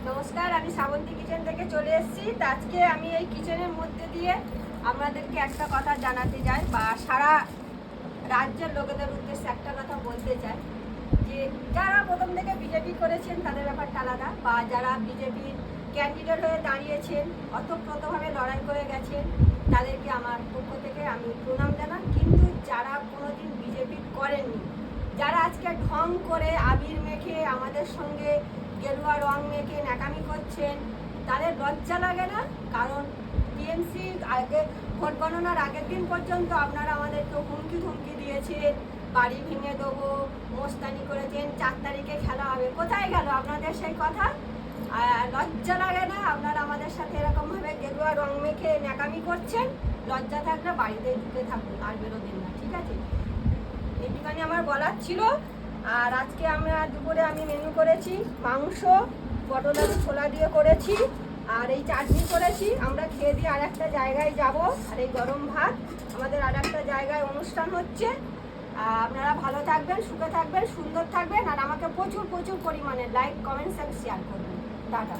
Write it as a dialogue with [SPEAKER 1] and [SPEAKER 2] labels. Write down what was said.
[SPEAKER 1] নমস্কার, আমি শ্রাবন্তী কিচেন থেকে চলে এসেছি। তো আজকে আমি এই কিচেনের মধ্যে দিয়ে আপনাদেরকে একটা কথা জানাতে চাই, বা সারা রাজ্যের লোকেদের উদ্দেশ্যে একটা কথা বলতে চাই যে যারা প্রথম থেকে বিজেপি করেছেন তাদের ব্যাপারটা আলাদা, বা যারা বিজেপির ক্যান্ডিডেট হয়ে দাঁড়িয়েছেন, অতপ্রতভাবে লড়াই করে গেছেন, তাদেরকে আমার পক্ষ থেকে আমি প্রণাম জানাই। কিন্তু যারা কোনোদিন বিজেপি করেননি, যারা আজকে ঢং করে আবির মেখে আমাদের সঙ্গে গেরুয়া রং মেখে ন্যাকামি করছেন, তাদের লজ্জা লাগে না? কারণ টিএমসি আগে ভোট গণনার আগের দিন পর্যন্ত আপনারা আমাদেরকে হুমকি ধুমকি দিয়েছেন, বাড়ি ভেঙে দেবো, মোস্তানি করেছেন, 4 তারিখে খেলা হবে। কোথায় গেল আপনাদের সেই কথা? লজ্জা লাগে না? আপনারা আমাদের সাথে এরকমভাবে গেরুয়া রং মেখে ন্যাকামি করছেন। লজ্জা থাকলে বাড়িতে ঢুকে থাকুন, আর বেরোবেন না, ঠিক আছে? এইটুখানি আমার বলার ছিল। আর আজকে আমরা দুপুরে আমি মেনু করেছি মাংস, পটল আলু ছোলা দিয়ে করেছি, আর এই চাটনি করেছি। আমরা খেয়ে দিয়ে আর একটা জায়গায় যাব, আর এই গরম ভাত, আমাদের আর একটা জায়গায় অনুষ্ঠান হচ্ছে। আপনারা ভালো থাকবেন, সুখে থাকবেন, সুন্দর থাকবেন, আর আমাকে প্রচুর প্রচুর পরিমাণে লাইক, কমেন্টস আর শেয়ার করবেন। টাটা।